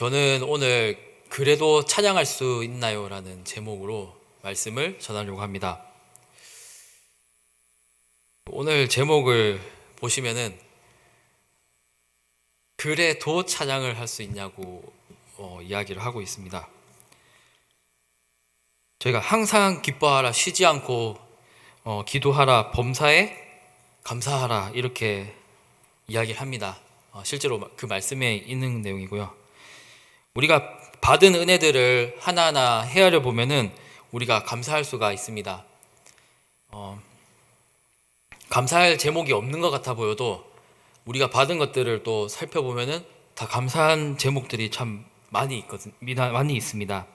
저는 오늘 그래도 찬양할 수 있나요? 라는 제목으로 말씀을 전하려고 합니다. 오늘 제목을 보시면은 그래도 찬양을 할 수 있냐고 이야기를 하고 있습니다. 저희가 항상 기뻐하라, 쉬지 않고 기도하라, 범사에 감사하라 이렇게 이야기를 합니다. 실제로 그 말씀에 있는 내용이고요. 우리가 받은 은혜들을 하나하나 헤아려 보면은 우리가 감사할 수가 있습니다. 감사할 제목이 없는 것 같아 보여도 우리가 받은 것들을 또 살펴보면은 다 감사한 제목들이 참 많이 있습니다.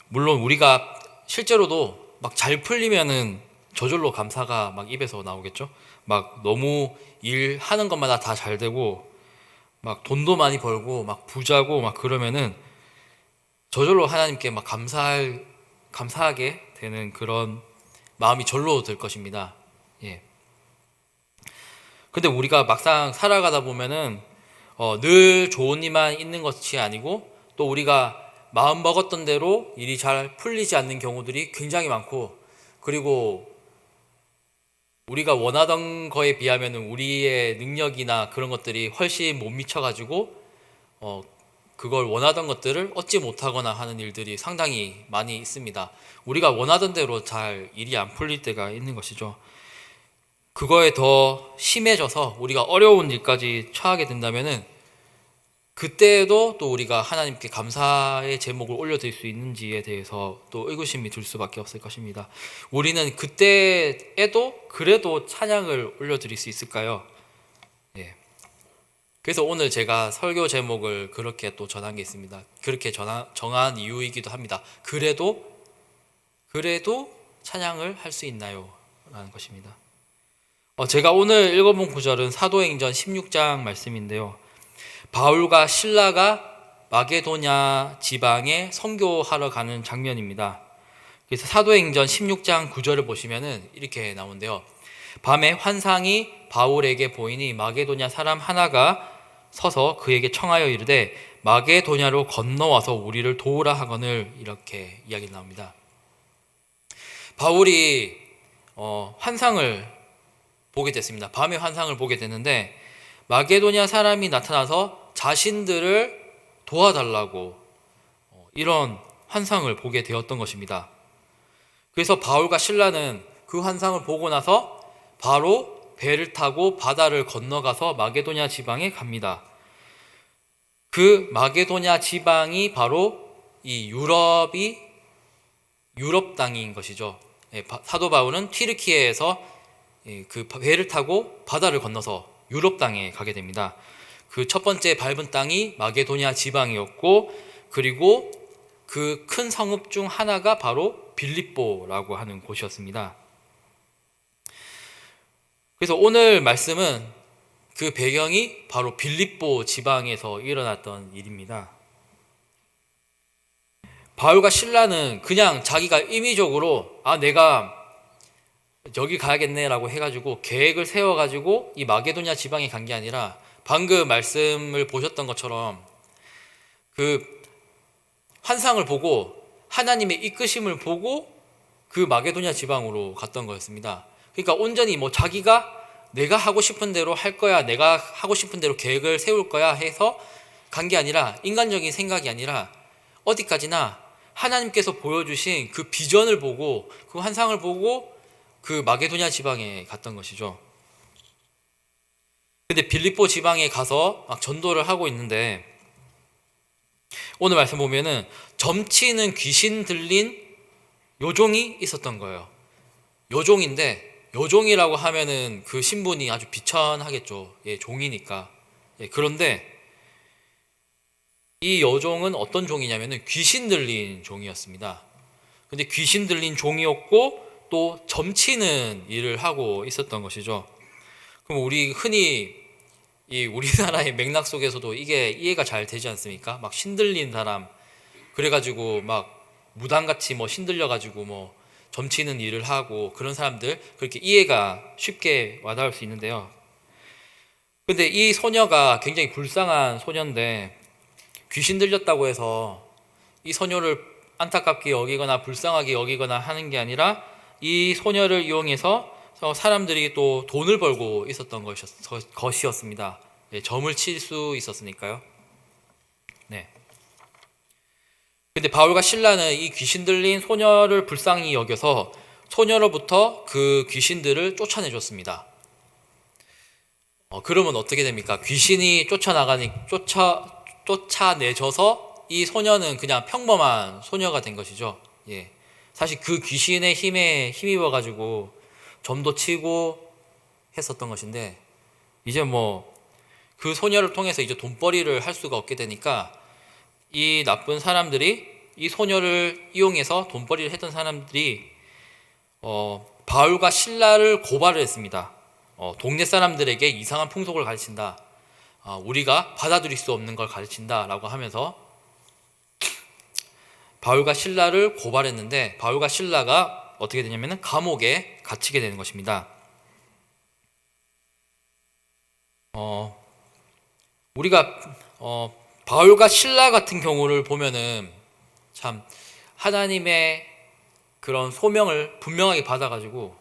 물론 우리가 실제로도 막 잘 풀리면은 저절로 감사가 막 입에서 나오겠죠. 막 너무 일하는 것마다 다 잘 되고 막 돈도 많이 벌고 막 부자고 막 그러면은 저절로 하나님께 막 감사하게 되는 그런 마음이 절로 들 것입니다. 예. 근데 우리가 막상 살아가다 보면은 늘 좋은 일만 있는 것이 아니고 또 우리가 마음 먹었던 대로 일이 잘 풀리지 않는 경우들이 굉장히 많고, 그리고 우리가 원하던 거에 비하면 우리의 능력이나 그런 것들이 훨씬 못 미쳐가지고 그걸 원하던 것들을 얻지 못하거나 하는 일들이 상당히 많이 있습니다. 우리가 원하던 대로 잘 일이 안 풀릴 때가 있는 것이죠. 그거에 더 심해져서 우리가 어려운 일까지 처하게 된다면은 그때에도 또 우리가 하나님께 감사의 제목을 올려드릴 수 있는지에 대해서 또 의구심이 들 수밖에 없을 것입니다. 우리는 그때에도 그래도 찬양을 올려드릴 수 있을까요? 예. 그래서 오늘 제가 설교 제목을 그렇게 또 정한 게 있습니다. 그렇게 정한 이유이기도 합니다. 그래도 찬양을 할 수 있나요? 라는 것입니다. 제가 오늘 읽어본 구절은 사도행전 16장 말씀인데요. 바울과 실라가 마게도냐 지방에 선교하러 가는 장면입니다. 그래서 사도행전 16장 9절을 보시면은 이렇게 나오는데요. 밤에 환상이 바울에게 보이니 마게도냐 사람 하나가 서서 그에게 청하여 이르되 마게도냐로 건너와서 우리를 도우라 하거늘, 이렇게 이야기 나옵니다. 바울이 환상을 보게 됐습니다. 밤에 환상을 보게 됐는데 마게도냐 사람이 나타나서 자신들을 도와달라고 이런 환상을 보게 되었던 것입니다. 그래서 바울과 실라는 그 환상을 보고 나서 바로 배를 타고 바다를 건너가서 마게도냐 지방에 갑니다. 그 마게도냐 지방이 바로 이 유럽 땅인 것이죠. 사도 바울은 튀르키예에서 그 배를 타고 바다를 건너서 유럽 땅에 가게 됩니다. 그 첫 번째 밟은 땅이 마게도냐 지방이었고, 그리고 그 큰 성읍 중 하나가 바로 빌립보라고 하는 곳이었습니다. 그래서 오늘 말씀은 그 배경이 바로 빌립보 지방에서 일어났던 일입니다. 바울과 실라는 그냥 자기가 임의적으로 내가 여기 가야겠네 라고 해가지고 계획을 세워가지고 이 마게도냐 지방에 간 게 아니라, 방금 말씀을 보셨던 것처럼 그 환상을 보고 하나님의 이끄심을 보고 그 마게도냐 지방으로 갔던 거였습니다. 그러니까 온전히 자기가 내가 하고 싶은 대로 할 거야, 내가 하고 싶은 대로 계획을 세울 거야 해서 간 게 아니라, 인간적인 생각이 아니라 어디까지나 하나님께서 보여주신 그 비전을 보고 그 환상을 보고 그 마게도냐 지방에 갔던 것이죠. 근데 빌립보 지방에 가서 막 전도를 하고 있는데, 오늘 말씀 보면은 점치는 귀신 들린 요종이 있었던 거예요. 요종인데, 요종이라고 하면은 그 신분이 아주 비천하겠죠. 종이니까. 그런데 이 여종은 어떤 종이냐면은 귀신 들린 종이었습니다. 근데 귀신 들린 종이었고 또 점치는 일을 하고 있었던 것이죠. 그럼 우리 흔히 이 우리나라의 맥락 속에서도 이게 이해가 잘 되지 않습니까? 막 신들린 사람, 그래가지고 막 무당같이 신들려가지고 점치는 일을 하고 그런 사람들, 그렇게 이해가 쉽게 와닿을 수 있는데요. 근데 이 소녀가 굉장히 불쌍한 소녀인데 귀신 들렸다고 해서 이 소녀를 안타깝게 여기거나 불쌍하게 여기거나 하는 게 아니라 이 소녀를 이용해서 사람들이 또 돈을 벌고 있었던 것이었습니다. 네, 점을 칠 수 있었으니까요. 네. 근데 바울과 실라는 이 귀신 들린 소녀를 불쌍히 여겨서 소녀로부터 그 귀신들을 쫓아내줬습니다. 그러면 어떻게 됩니까? 귀신이 쫓아내져서 이 소녀는 그냥 평범한 소녀가 된 것이죠. 예. 사실 그 귀신의 힘에 힘입어가지고 점도 치고 했었던 것인데, 이제 뭐 그 소녀를 통해서 이제 돈벌이를 할 수가 없게 되니까 이 나쁜 사람들이, 이 소녀를 이용해서 돈벌이를 했던 사람들이 바울과 실라를 고발을 했습니다. 동네 사람들에게 이상한 풍속을 가르친다. 우리가 받아들일 수 없는 걸 가르친다 라고 하면서 바울과 실라를 고발했는데, 바울과 실라가 어떻게 되냐면 감옥에 갇히게 되는 것입니다. 우리가 바울과 실라 같은 경우를 보면은 참 하나님의 그런 소명을 분명하게 받아가지고,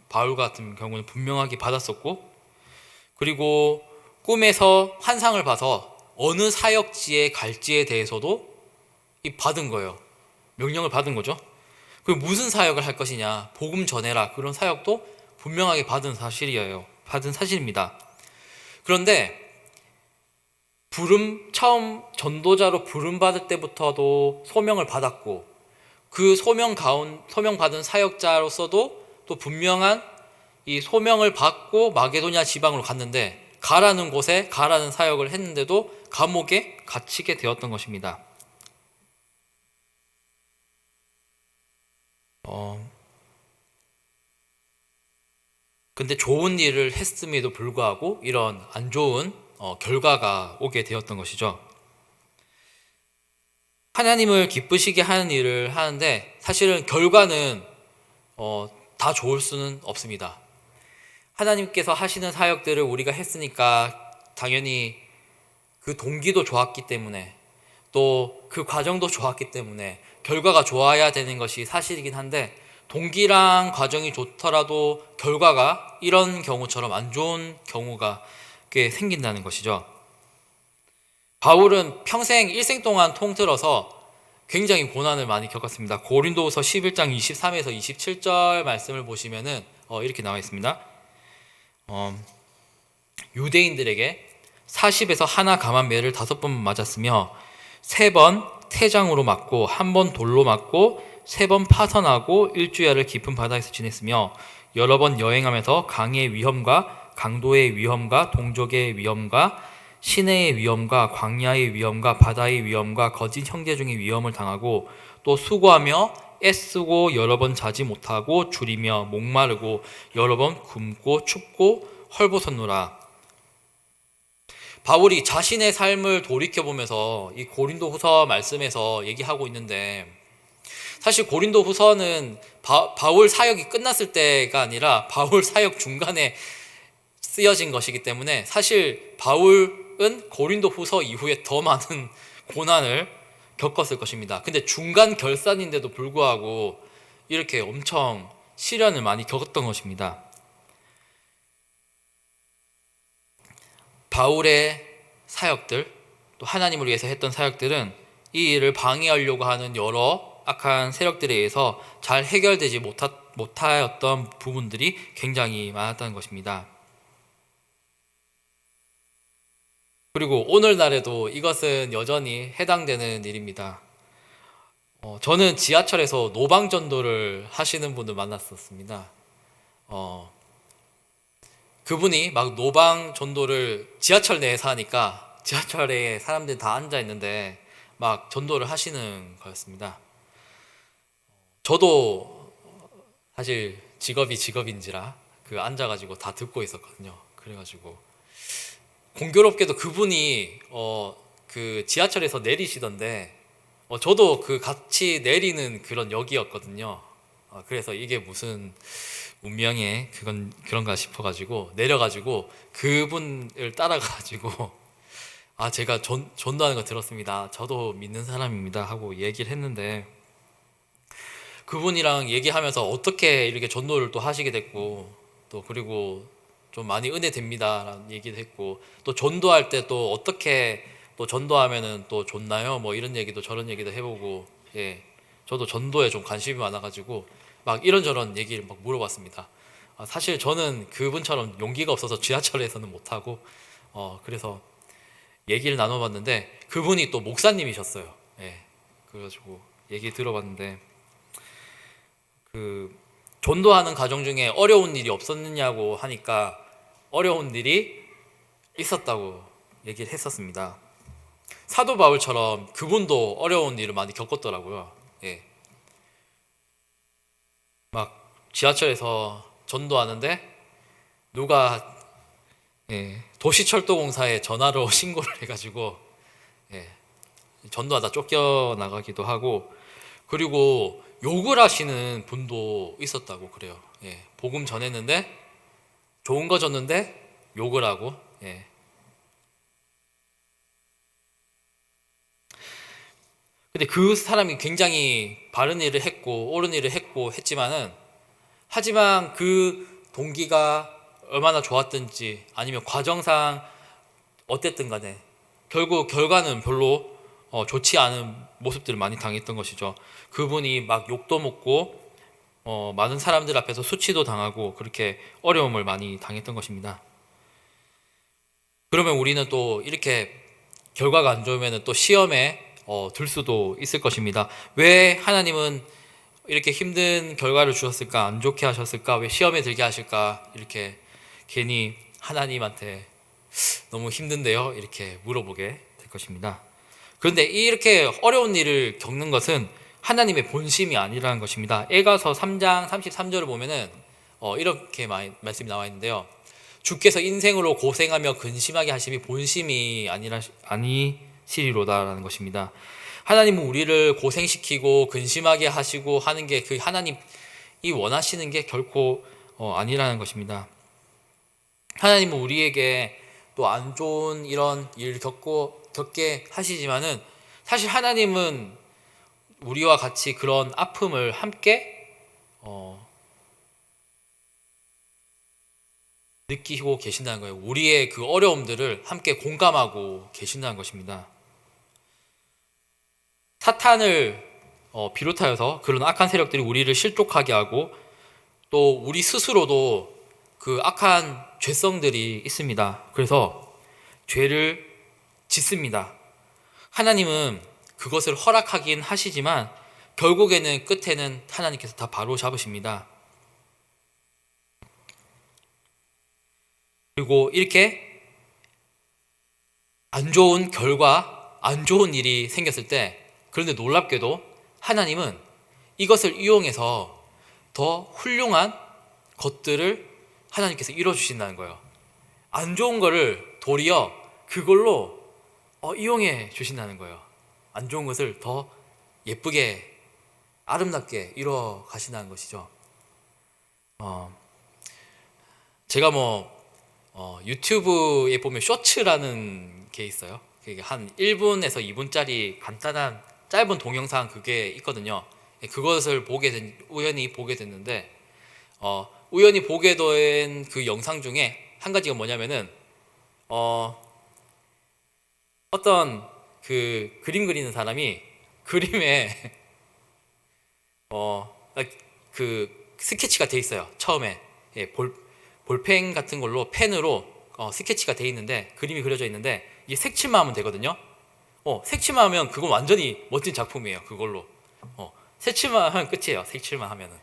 바울 같은 경우는 분명하게 받았었고, 그리고 꿈에서 환상을 봐서 어느 사역지에 갈지에 대해서도 받은 거예요. 명령을 받은 거죠. 그리고 무슨 사역을 할 것이냐, 복음 전해라, 그런 사역도 분명하게 받은 사실입니다. 그런데 처음 전도자로 부름받을 때부터도 소명을 받았고, 그 소명 받은 사역자로서도 또 분명한 이 소명을 받고 마게도냐 지방으로 갔는데, 가라는 곳에 가라는 사역을 했는데도 감옥에 갇히게 되었던 것입니다. 근데 좋은 일을 했음에도 불구하고 이런 안 좋은 결과가 오게 되었던 것이죠. 하나님을 기쁘시게 하는 일을 하는데 사실은 결과는 다 좋을 수는 없습니다. 하나님께서 하시는 사역들을 우리가 했으니까 당연히 그 동기도 좋았기 때문에, 또 그 과정도 좋았기 때문에 결과가 좋아야 되는 것이 사실이긴 한데, 동기랑 과정이 좋더라도 결과가 이런 경우처럼 안 좋은 경우가 꽤 생긴다는 것이죠. 바울은 평생 일생 동안 통틀어서 굉장히 고난을 많이 겪었습니다. 고린도후서 11장 23에서 27절 말씀을 보시면은 이렇게 나와 있습니다. 유대인들에게 40에서 하나 감한 매를 5번 맞았으며 3번 태장으로 맞고 1번 돌로 맞고 3번 파선하고 일주야를 깊은 바다에서 지냈으며 여러 번 여행하면서 강의 위험과 강도의 위험과 동족의 위험과 시내의 위험과 광야의 위험과 바다의 위험과 거짓 형제 중의 위험을 당하고, 또 수고하며 애쓰고 여러 번 자지 못하고 줄이며 목마르고 여러 번 굶고 춥고 헐벗었노라. 바울이 자신의 삶을 돌이켜보면서 이 고린도후서 말씀에서 얘기하고 있는데, 사실 고린도후서는 바울 사역이 끝났을 때가 아니라 바울 사역 중간에 쓰여진 것이기 때문에, 사실 바울은 고린도후서 이후에 더 많은 고난을 겪었을 것입니다. 근데 중간 결산인데도 불구하고 이렇게 엄청 시련을 많이 겪었던 것입니다. 바울의 사역들, 또 하나님을 위해서 했던 사역들은 이 일을 방해하려고 하는 여러 악한 세력들에 의해서 잘 해결되지 못하였던 부분들이 굉장히 많았다는 것입니다. 그리고 오늘날에도 이것은 여전히 해당되는 일입니다. 저는 지하철에서 노방전도를 하시는 분을 만났었습니다. 그분이 막 노방전도를 지하철 내에서 하니까 지하철에 사람들이 다 앉아있는데 막 전도를 하시는 거였습니다. 저도 사실 직업인지라 앉아가지고 다 듣고 있었거든요. 그래가지고 공교롭게도 그분이 그 지하철에서 내리시던데 저도 같이 내리는 그런 역이었거든요. 그래서 이게 무슨 운명에 그건 그런가 싶어가지고 내려가지고 그분을 따라가가지고 제가 전도하는 거 들었습니다. 저도 믿는 사람입니다 하고 얘기를 했는데 그분이랑 얘기하면서 어떻게 이렇게 전도를 또 하시게 됐고 또 그리고 좀 많이 은혜 됩니다 라는 얘기도 했고 또 전도할 때 또 어떻게 또 전도하면은 또 좋나요? 뭐 이런 얘기도 저런 얘기도 해보고 예 저도 전도에 좀 관심이 많아가지고 막 이런저런 얘기를 막 물어봤습니다. 사실 저는 그분처럼 용기가 없어서 지하철에서는 못하고 그래서 얘기를 나눠봤는데 그분이 또 목사님이셨어요. 예 그래가지고 얘기 들어봤는데 그 전도하는 과정 중에 어려운 일이 없었느냐고 하니까 어려운 일이 있었다고 얘기를 했었습니다. 사도 바울처럼 그분도 어려운 일을 많이 겪었더라고요. 예. 막 지하철에서 전도하는데 누가 도시철도공사에 전화로 신고를 해가지고 예, 전도하다 쫓겨나가기도 하고 그리고 욕을 하시는 분도 있었다고 그래요. 예, 복음 전했는데 좋은 거 줬는데 욕을 하고 예. 근데 그 사람이 굉장히 바른 일을 했고 옳은 일을 했고 했지만은 하지만 그 동기가 얼마나 좋았든지 아니면 과정상 어땠든 간에 결국 결과는 별로 좋지 않은 모습들을 많이 당했던 것이죠. 그분이 막 욕도 먹고 많은 사람들 앞에서 수치도 당하고 그렇게 어려움을 많이 당했던 것입니다. 그러면 우리는 또 이렇게 결과가 안 좋으면 또 시험에 들 수도 있을 것입니다. 왜 하나님은 이렇게 힘든 결과를 주셨을까? 안 좋게 하셨을까? 왜 시험에 들게 하실까? 이렇게 괜히 하나님한테 너무 힘든데요? 이렇게 물어보게 될 것입니다. 그런데 이렇게 어려운 일을 겪는 것은 하나님의 본심이 아니라는 것입니다. 에가서 3장 33절을 보면은 이렇게 말씀이 나와 있는데요. 주께서 인생으로 고생하며 근심하게 하심이 본심이 아니시리로다라는 것입니다. 하나님은 우리를 고생시키고 근심하게 하시고 하는 게 그 하나님이 원하시는 게 결코 아니라는 것입니다. 하나님은 우리에게 또 안 좋은 이런 일을 겪게 하시지만은 사실 하나님은 우리와 같이 그런 아픔을 함께 느끼고 계신다는 거예요. 우리의 그 어려움들을 함께 공감하고 계신다는 것입니다. 사탄을 비롯하여서 그런 악한 세력들이 우리를 실족하게 하고 또 우리 스스로도 그 악한 죄성들이 있습니다. 그래서 죄를 짓습니다. 하나님은 그것을 허락하긴 하시지만 결국에는 끝에는 하나님께서 다 바로 잡으십니다. 그리고 이렇게 안 좋은 결과, 안 좋은 일이 생겼을 때 그런데 놀랍게도 하나님은 이것을 이용해서 더 훌륭한 것들을 하나님께서 이뤄주신다는 거예요. 안 좋은 거를 도리어 그걸로 이용해 주신다는 거예요. 안 좋은 것을 더 예쁘게 아름답게 이루어 가신다는 것이죠. 제가 유튜브에 보면 쇼츠라는 게 있어요. 그게 한 1분에서 2분짜리 간단한 짧은 동영상 그게 있거든요. 그것을 우연히 보게 됐는데 우연히 보게 된 그 영상 중에 한 가지가 뭐냐면은 어떤 그 그림 그리는 사람이 그림에 그 스케치가 돼 있어요. 처음에 볼펜 같은 걸로 펜으로 스케치가 돼 있는데 그림이 그려져 있는데 이게 색칠만 하면 되거든요. 색칠만 하면 그건 완전히 멋진 작품이에요. 그걸로 색칠만 하면 끝이에요. 색칠만 하면은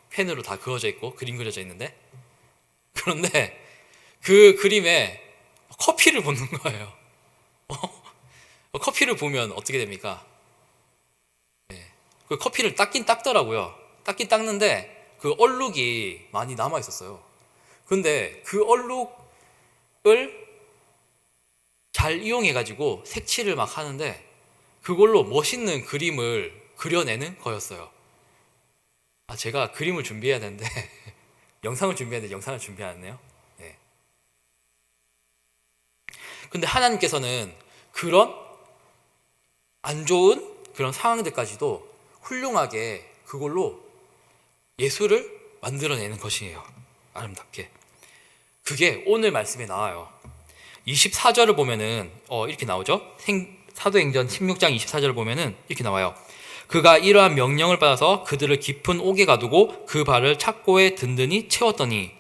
펜으로 다 그어져 있고 그림 그려져 있는데 그런데 그 그림에 커피를 붓는 거예요. 커피를 부으면 어떻게 됩니까? 그 커피를 닦긴 닦더라고요. 닦긴 닦는데 그 얼룩이 많이 남아 있었어요. 근데 그 얼룩을 잘 이용해 가지고 색칠을 막 하는데 그걸로 멋있는 그림을 그려내는 거였어요. 제가 그림을 준비해야 되는데 영상을 준비해야 되는데 영상을 준비 안 했네요. 네. 근데 하나님께서는 그런 안 좋은 그런 상황들까지도 훌륭하게 그걸로 예술을 만들어내는 것이에요. 아름답게. 그게 오늘 말씀에 나와요. 24절을 보면은 이렇게 나오죠. 사도행전 16장 24절을 보면은 이렇게 나와요. 그가 이러한 명령을 받아서 그들을 깊은 옥에 가두고 그 발을 착고에 든든히 채웠더니,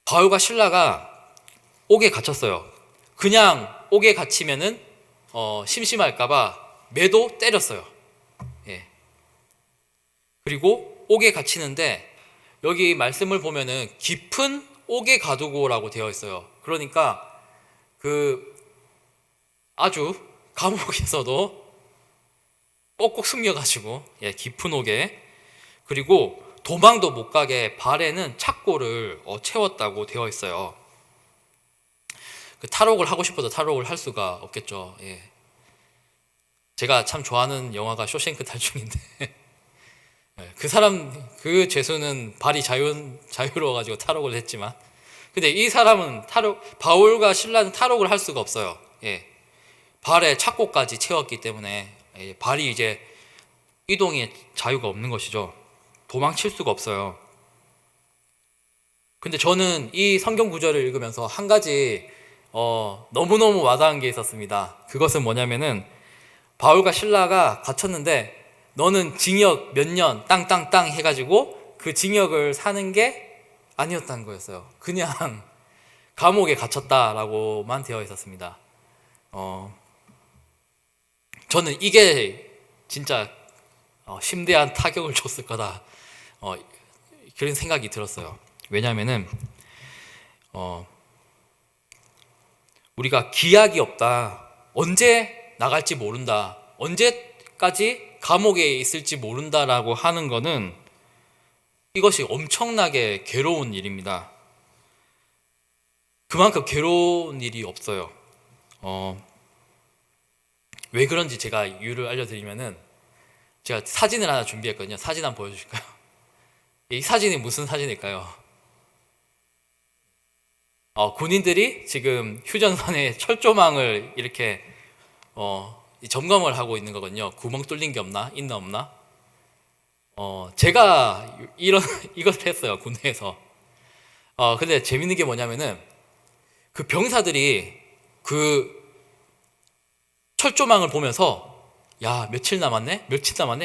바울과 신라가 옥에 갇혔어요. 그냥 옥에 갇히면은 심심할까봐 매도 때렸어요. 예. 그리고 옥에 갇히는데 여기 말씀을 보면은 깊은 옥에 가두고라고 되어 있어요. 그러니까 아주 감옥에서도 꼭꼭 숨겨가지고 깊은 옥에, 그리고 도망도 못 가게 발에는 착고를 채웠다고 되어 있어요. 탈옥을 하고 싶어도 탈옥을 할 수가 없겠죠. 예. 제가 참 좋아하는 영화가 쇼생크 탈출인데 그 죄수는 발이 자유로워가지고 탈옥을 했지만, 근데 이 사람은 바울과 신라는 탈옥을 할 수가 없어요. 예. 발에 착고까지 채웠기 때문에 발이 이제 이동의 자유가 없는 것이죠. 도망칠 수가 없어요. 근데 저는 이 성경 구절을 읽으면서 한 가지 너무너무 와닿은 게 있었습니다. 그것은 뭐냐면은 바울과 신라가 갇혔는데 너는 징역 몇 년 땅땅땅 해가지고 그 징역을 사는 게 아니었다는 거였어요. 그냥 감옥에 갇혔다라고만 되어 있었습니다. 저는 이게 진짜 심대한 타격을 줬을 거다, 그런 생각이 들었어요. 왜냐하면은 우리가 기약이 없다, 언제 나갈지 모른다, 언제까지 감옥에 있을지 모른다라고 하는 거는 이것이 엄청나게 괴로운 일입니다. 그만큼 괴로운 일이 없어요. 왜 그런지 제가 이유를 알려드리면은, 제가 사진을 하나 준비했거든요. 사진 한번 보여주실까요? 이 사진이 무슨 사진일까요? 군인들이 지금 휴전선에 철조망을 이렇게 점검을 하고 있는 거거든요. 구멍 뚫린 게 있나 없나? 제가 이것을 했어요, 군대에서. 근데 재밌는 게 뭐냐면은 그 병사들이 그 철조망을 보면서 야, 며칠 남았네?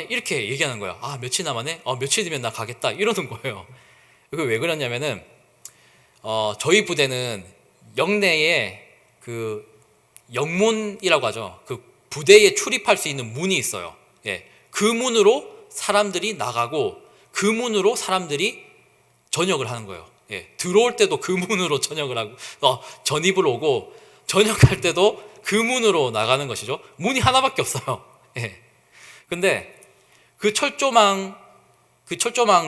이렇게 얘기하는 거야. 며칠 남았네? 며칠 뒤면 나 가겠다, 이러는 거예요. 이거 왜 그러냐면은 저희 부대는 영내에 그 영문이라고 하죠. 그 부대에 출입할 수 있는 문이 있어요. 예. 그 문으로 사람들이 나가고 그 문으로 사람들이 전역을 하는 거예요. 예. 들어올 때도 그 문으로 전역을 하고 전입을 오고 전역할 때도 그 문으로 나가는 것이죠. 문이 하나밖에 없어요. 예. 근데 그 철조망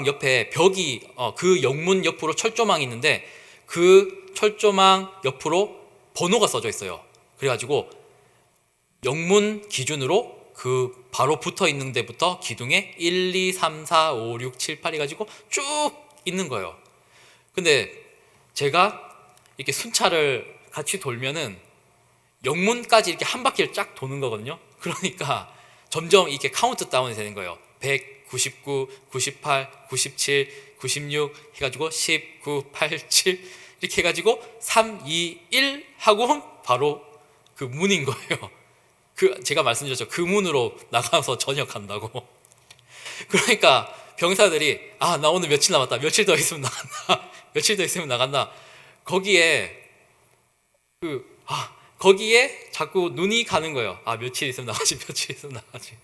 옆에 벽이 그 영문 옆으로 철조망이 있는데 그 철조망 옆으로 번호가 써져 있어요. 그래가지고 영문 기준으로 그 바로 붙어 있는 데부터 기둥에 1, 2, 3, 4, 5, 6, 7, 8 해가지고 쭉 있는 거예요. 근데 제가 이렇게 순찰을 같이 돌면은 영문까지 이렇게 한 바퀴를 쫙 도는 거거든요. 그러니까 점점 이렇게 카운트 다운이 되는 거예요. 100, 99, 98, 97, 96 해가지고 10, 9, 8, 7 이렇게 해가지고 3, 2, 1 하고 바로 그 문인 거예요. 제가 말씀드렸죠. 그 문으로 나가서 전역한다고. 그러니까 병사들이 나 오늘 며칠 남았다, 며칠 더 있으면 나간다, 며칠 더 있으면 나간다. 거기에 거기에 자꾸 눈이 가는 거예요. 며칠 있으면 나가지, 며칠 있으면 나가지.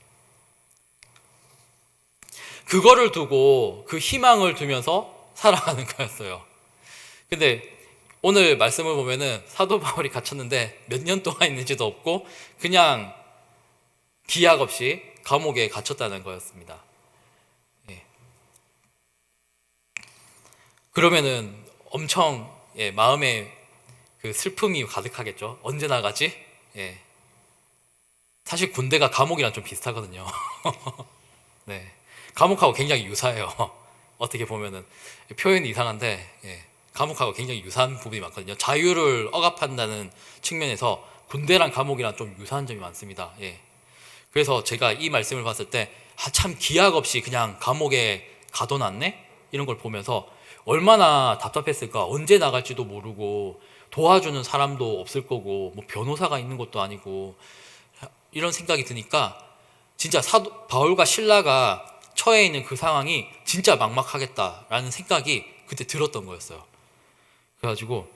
그거를 두고 그 희망을 두면서 살아가는 거였어요. 근데 오늘 말씀을 보면은 사도 바울이 갇혔는데 몇 년 동안 있는지도 없고 그냥 기약 없이 감옥에 갇혔다는 거였습니다. 예. 그러면은 엄청 마음에 그 슬픔이 가득하겠죠. 언제 나가지? 예. 사실 군대가 감옥이랑 좀 비슷하거든요. 네. 감옥하고 굉장히 유사해요. 어떻게 보면은 표현이 이상한데 감옥하고 굉장히 유사한 부분이 많거든요. 자유를 억압한다는 측면에서 군대랑 감옥이랑 좀 유사한 점이 많습니다. 그래서 제가 이 말씀을 봤을 때 참 기약 없이 그냥 감옥에 가둬놨네? 이런 걸 보면서 얼마나 답답했을까. 언제 나갈지도 모르고 도와주는 사람도 없을 거고 뭐 변호사가 있는 것도 아니고 이런 생각이 드니까 진짜 바울과 실라가 처해 있는 그 상황이 진짜 막막하겠다라는 생각이 그때 들었던 거였어요. 그래가지고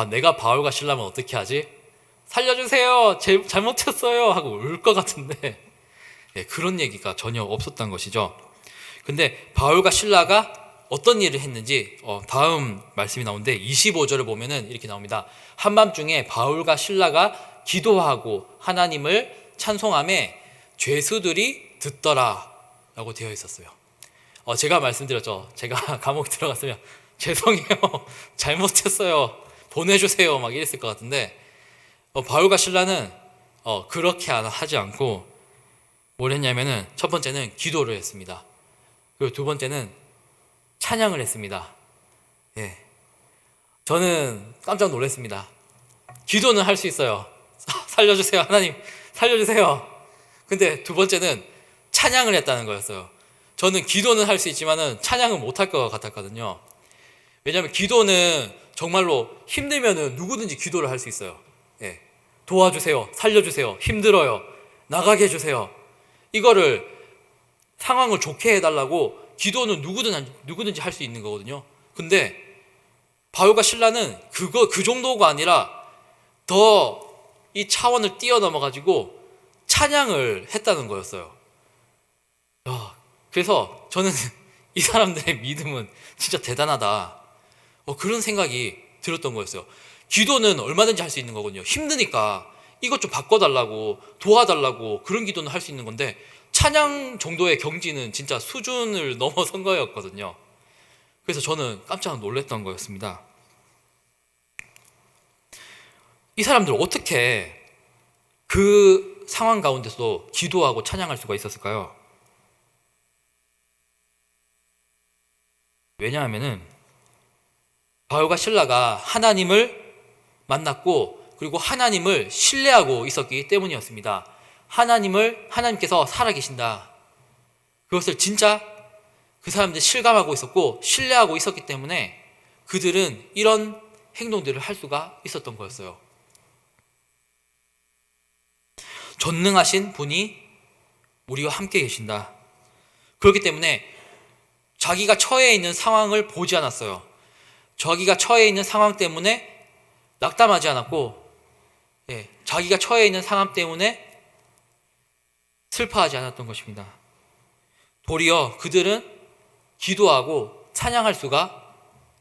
내가 바울과 실라면 어떻게 하지? 살려주세요, 잘못했어요 하고 울 것 같은데 그런 얘기가 전혀 없었던 것이죠. 근데 바울과 실라가 어떤 일을 했는지 다음 말씀이 나오는데 25절을 보면은 이렇게 나옵니다. 한밤중에 바울과 실라가 기도하고 하나님을 찬송하며 죄수들이 듣더라 라고 되어 있었어요. 제가 말씀드렸죠. 제가 감옥에 들어갔으면 죄송해요, 잘못했어요, 보내주세요 막 이랬을 것 같은데 바울과 실라는 그렇게 하지 않고 뭘 했냐면은 첫 번째는 기도를 했습니다. 그리고 두 번째는 찬양을 했습니다. 저는 깜짝 놀랐습니다. 기도는 할 수 있어요. 살려주세요, 하나님 살려주세요. 근데 두 번째는 찬양을 했다는 거였어요. 저는 기도는 할 수 있지만은 찬양은 못할 것 같았거든요. 왜냐하면 기도는 정말로 힘들면은 누구든지 기도를 할 수 있어요. 도와주세요, 살려주세요, 힘들어요, 나가게 해주세요. 이거를 상황을 좋게 해달라고 기도는 누구든지 할 수 있는 거거든요. 근데 바울과 실라는 그 정도가 아니라 더 이 차원을 뛰어넘어가지고 찬양을 했다는 거였어요. 그래서 저는 이 사람들의 믿음은 진짜 대단하다, 그런 생각이 들었던 거였어요. 기도는 얼마든지 할 수 있는 거거든요. 힘드니까 이것 좀 바꿔달라고, 도와달라고, 그런 기도는 할 수 있는 건데 찬양 정도의 경지는 진짜 수준을 넘어선 거였거든요. 그래서 저는 깜짝 놀랐던 거였습니다. 이 사람들 어떻게 그 상황 가운데서도 기도하고 찬양할 수가 있었을까요? 왜냐하면은 바울과 실라가 하나님을 만났고 그리고 하나님을 신뢰하고 있었기 때문이었습니다. 하나님께서 살아계신다, 그것을 진짜 그 사람들이 실감하고 있었고 신뢰하고 있었기 때문에 그들은 이런 행동들을 할 수가 있었던 거였어요. 전능하신 분이 우리와 함께 계신다. 그렇기 때문에 자기가 처해 있는 상황을 보지 않았어요. 자기가 처해 있는 상황 때문에 낙담하지 않았고 자기가 처해 있는 상황 때문에 슬퍼하지 않았던 것입니다. 도리어 그들은 기도하고 찬양할 수가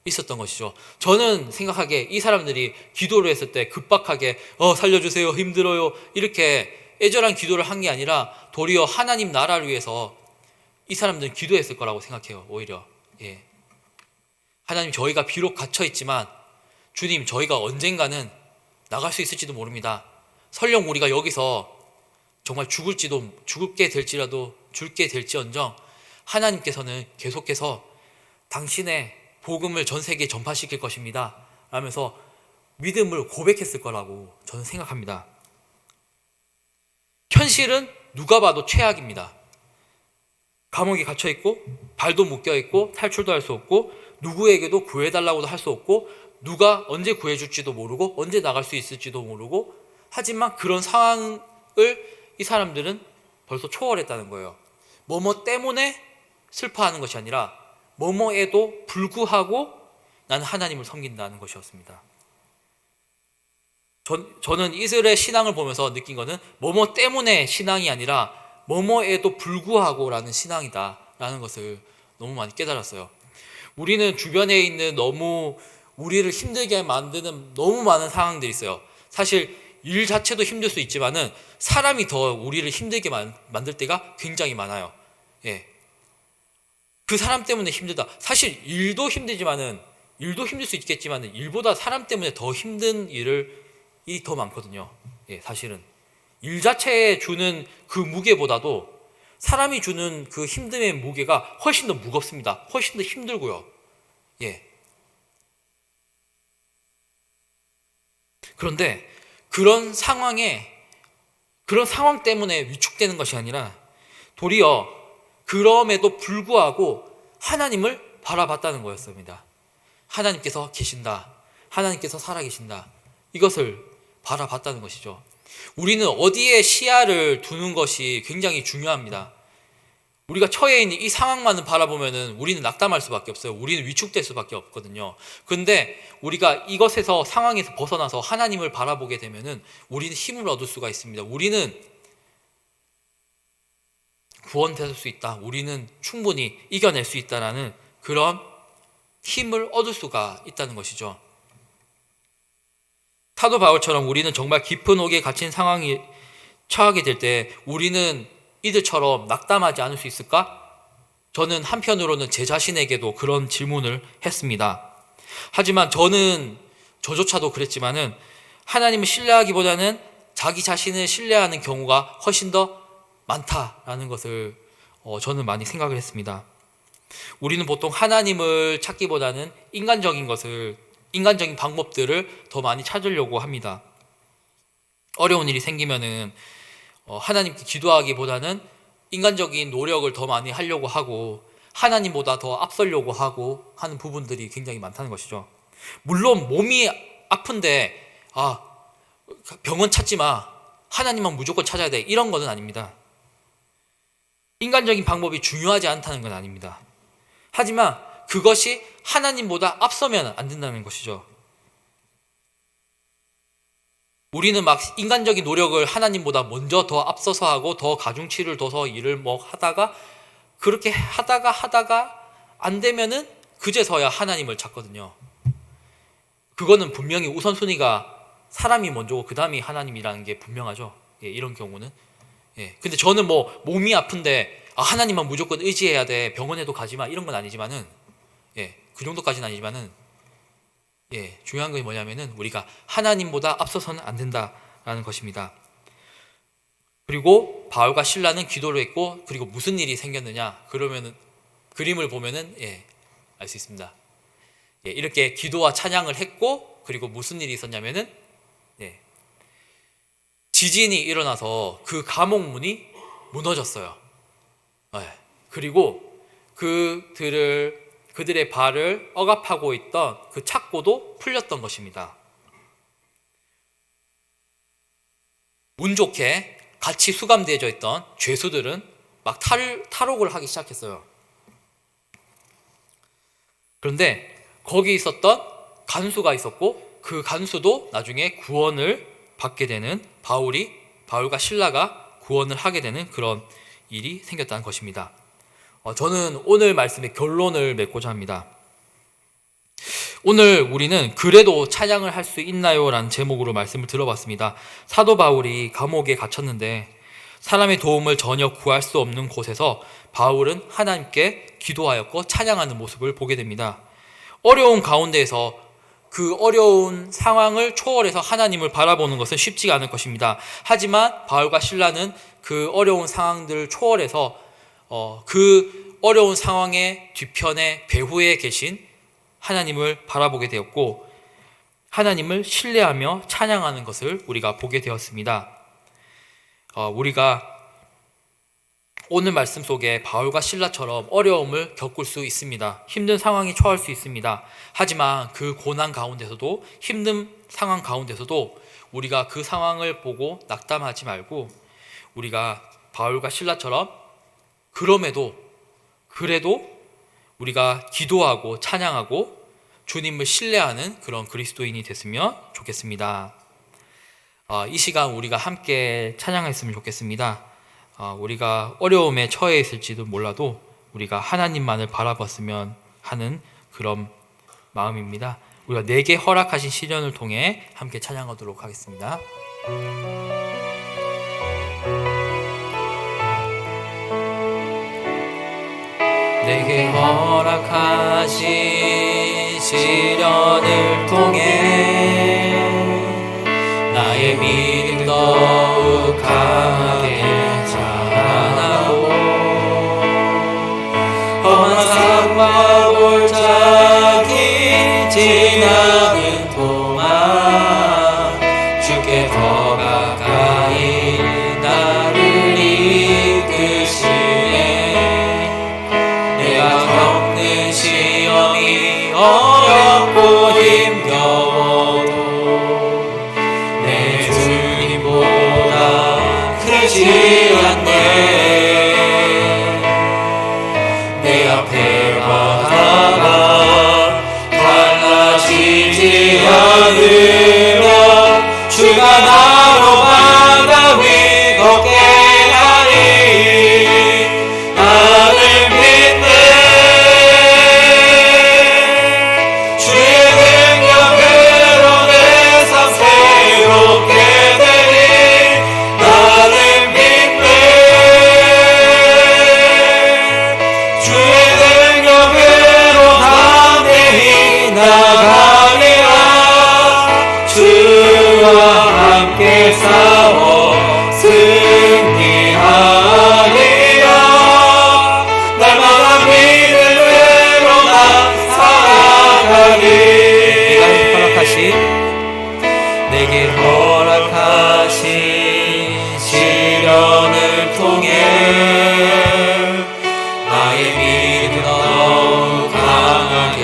있었던 것이죠. 저는 생각하기에 이 사람들이 기도를 했을 때 급박하게 살려주세요, 힘들어요 이렇게 애절한 기도를 한 게 아니라 도리어 하나님 나라를 위해서 이 사람들은 기도했을 거라고 생각해요. 오히려 하나님, 저희가 비록 갇혀있지만 주님, 저희가 언젠가는 나갈 수 있을지도 모릅니다. 설령 우리가 여기서 정말 죽게 될지언정 하나님께서는 계속해서 당신의 복음을 전 세계에 전파시킬 것입니다 라면서 믿음을 고백했을 거라고 저는 생각합니다. 현실은 누가 봐도 최악입니다. 감옥에 갇혀있고 발도 묶여있고 탈출도 할 수 없고 누구에게도 구해달라고도 할 수 없고 누가 언제 구해줄지도 모르고 언제 나갈 수 있을지도 모르고, 하지만 그런 상황을 이 사람들은 벌써 초월했다는 거예요. 뭐뭐 때문에 슬퍼하는 것이 아니라 뭐뭐에도 불구하고 나는 하나님을 섬긴다는 것이었습니다. 저는 이스라엘 신앙을 보면서 느낀 거는 뭐뭐 때문에 신앙이 아니라 뭐뭐에도 불구하고 라는 신앙이다 라는 것을 너무 많이 깨달았어요. 우리는 주변에 있는 너무 우리를 힘들게 만드는 너무 많은 상황들이 있어요. 사실 일 자체도 힘들 수 있지만은 사람이 더 우리를 힘들게 만들 때가 굉장히 많아요. 그 사람 때문에 힘들다. 사실 일도 힘들 수 있겠지만은 일보다 사람 때문에 더 힘든 일이 더 많거든요. 사실은 일 자체에 주는 그 무게보다도 사람이 주는 그 힘듦의 무게가 훨씬 더 무겁습니다. 훨씬 더 힘들고요. 예. 그런데 그런 상황 때문에 위축되는 것이 아니라 도리어 그럼에도 불구하고 하나님을 바라봤다는 거였습니다. 하나님께서 계신다. 하나님께서 살아계신다. 이것을 바라봤다는 것이죠. 우리는 어디에 시야를 두는 것이 굉장히 중요합니다. 우리가 처해 있는 이 상황만을 바라보면은 우리는 낙담할 수밖에 없어요. 우리는 위축될 수밖에 없거든요. 그런데 우리가 이것에서 상황에서 벗어나서 하나님을 바라보게 되면은 우리는 힘을 얻을 수가 있습니다. 우리는 구원될 수 있다. 우리는 충분히 이겨낼 수 있다라는 그런 힘을 얻을 수가 있다는 것이죠. 사도 바울처럼 우리는 정말 깊은 옥에 갇힌 상황이 처하게 될 때 우리는 이들처럼 낙담하지 않을 수 있을까? 저는 한편으로는 제 자신에게도 그런 질문을 했습니다. 하지만 저조차도 그랬지만은 하나님을 신뢰하기보다는 자기 자신을 신뢰하는 경우가 훨씬 더 많다라는 것을 저는 많이 생각을 했습니다. 우리는 보통 하나님을 찾기보다는 인간적인 방법들을 더 많이 찾으려고 합니다. 어려운 일이 생기면은 하나님께 기도하기보다는 인간적인 노력을 더 많이 하려고 하고 하나님보다 더 앞서려고 하고 하는 부분들이 굉장히 많다는 것이죠. 물론 몸이 아픈데 병원 찾지 마, 하나님만 무조건 찾아야 돼, 이런 것은 아닙니다. 인간적인 방법이 중요하지 않다는 건 아닙니다. 하지만 그것이 하나님보다 앞서면 안 된다는 것이죠. 우리는 막 인간적인 노력을 하나님보다 먼저 더 앞서서 하고 더 가중치를 둬서 일을 하다가 그렇게 하다가 안 되면은 그제서야 하나님을 찾거든요. 그거는 분명히 우선순위가 사람이 먼저고 그 다음이 하나님이라는 게 분명하죠. 예, 이런 경우는. 예, 근데 저는 몸이 아픈데 하나님만 무조건 의지해야 돼, 병원에도 가지 마, 이런 건 아니지만은, 예, 그 정도까지는 아니지만은, 예, 중요한 건 뭐냐면은 우리가 하나님보다 앞서서는 안 된다라는 것입니다. 그리고 바울과 실라는 기도를 했고, 그리고 무슨 일이 생겼느냐, 그러면은 그림을 보면은 알 수 있습니다. 예, 이렇게 기도와 찬양을 했고, 그리고 무슨 일이 있었냐면은 지진이 일어나서 그 감옥문이 무너졌어요. 그리고 그들의 발을 억압하고 있던 그 착고도 풀렸던 것입니다. 운 좋게 같이 수감되어져 있던 죄수들은 막 탈옥을 하기 시작했어요. 그런데 거기 있었던 간수가 있었고 그 간수도 나중에 구원을 받게 되는 바울과 실라가 구원을 하게 되는 그런 일이 생겼다는 것입니다. 저는 오늘 말씀의 결론을 맺고자 합니다. 오늘 우리는 그래도 찬양을 할 수 있나요? 라는 제목으로 말씀을 들어봤습니다. 사도 바울이 감옥에 갇혔는데 사람의 도움을 전혀 구할 수 없는 곳에서 바울은 하나님께 기도하였고 찬양하는 모습을 보게 됩니다. 어려운 가운데에서 그 어려운 상황을 초월해서 하나님을 바라보는 것은 쉽지가 않을 것입니다. 하지만 바울과 실라는 그 어려운 상황들을 초월해서 그 어려운 상황의 뒤편에 배후에 계신 하나님을 바라보게 되었고 하나님을 신뢰하며 찬양하는 것을 우리가 보게 되었습니다. 우리가 오늘 말씀 속에 바울과 실라처럼 어려움을 겪을 수 있습니다. 힘든 상황에 처할 수 있습니다. 하지만 그 고난 가운데서도 힘든 상황 가운데서도 우리가 그 상황을 보고 낙담하지 말고 우리가 바울과 실라처럼 그래도 우리가 기도하고 찬양하고 주님을 신뢰하는 그런 그리스도인이 됐으면 좋겠습니다. 이 시간 우리가 함께 찬양했으면 좋겠습니다. 우리가 어려움에 처해 있을지도 몰라도 우리가 하나님만을 바라봤으면 하는 그런 마음입니다. 우리가 내게 허락하신 시련을 통해 함께 찬양하도록 하겠습니다. 내게 허락하신 시련을 통해 나의 믿음 더욱 강하게 자라나고 깨지 않네. 내 앞에 바다가 갈라지지 않으면 주가 나로 바다 위 걷게 하리. 나를 믿네. 주의 능력으로 내 삶 새롭게 되리. 나를 믿네. 주의 능력으로 담대히 나가리라. 주와 함께 싸워 승리하리라. 날마다 믿음으로 나 살아가리. 내게 허락하신 시련을 통해 나의 믿음 더욱 강하게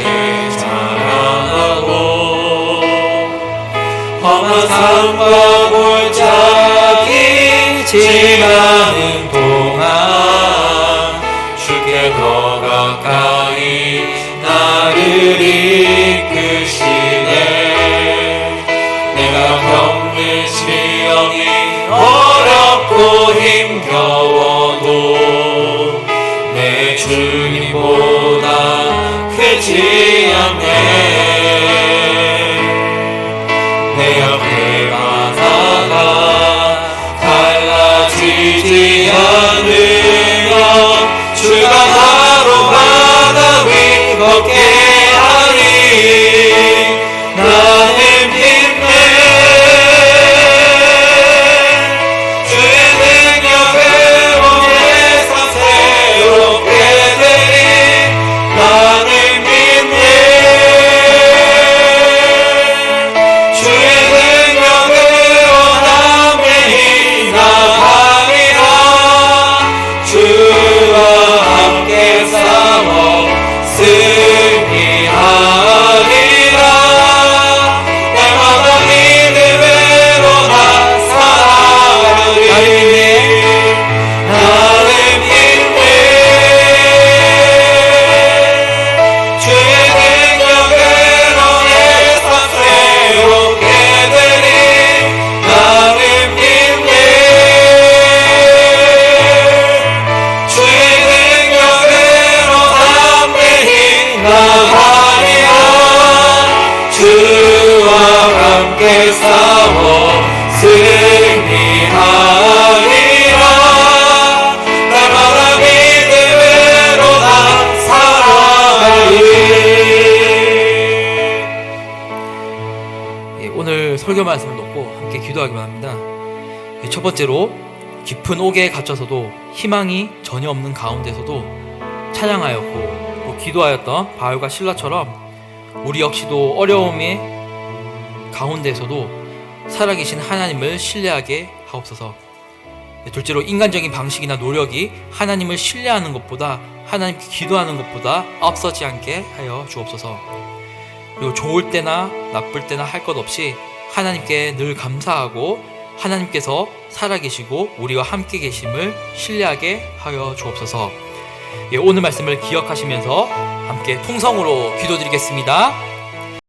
자라나고 험한 삶과 골짜기 지나는 동안 주께 더 가까이 나를 이끄시네. 내가 겪는 시련이 어렵고 힘겨워도 내 주님보다 크지 않네. 내 앞에 바다가 갈라지지 않으면 주가 나로 바다 위 걷게 하리. 나는 믿네. 주의 능력으로 내 삶 새롭게 되리. 나는 믿네. 주의 능력으로 담대히 나가리라. 주와 함께 싸워 승리하리라. 날마다 믿음으로 나 살아가리. 나를 믿네. 주의 능력으로 내 삶 새롭게 되리. 나를 믿네. 주의 능력으로 담대히 나가리라. 주와 함께 싸워 승리하리라. 날마다 믿음으로 나 살아가리. 오늘 설교 말씀을 놓고 함께 기도하기만 합니다. 첫 번째로, 깊은 옥에 갇혀서도 희망이 전혀 없는 가운데서도 찬양하였고 또 기도하였던 바울과 실라처럼 우리 역시도 어려움의 가운데서도 살아계신 하나님을 신뢰하게 하옵소서. 둘째로, 인간적인 방식이나 노력이 하나님을 신뢰하는 것보다, 하나님께 기도하는 것보다 앞서지 않게 하여 주옵소서. 그리고 좋을 때나 나쁠 때나 할 것 없이 하나님께 늘 감사하고 하나님께서 살아계시고 우리와 함께 계심을 신뢰하게 하여 주옵소서. 오늘 말씀을 기억하시면서 함께 통성으로 기도드리겠습니다.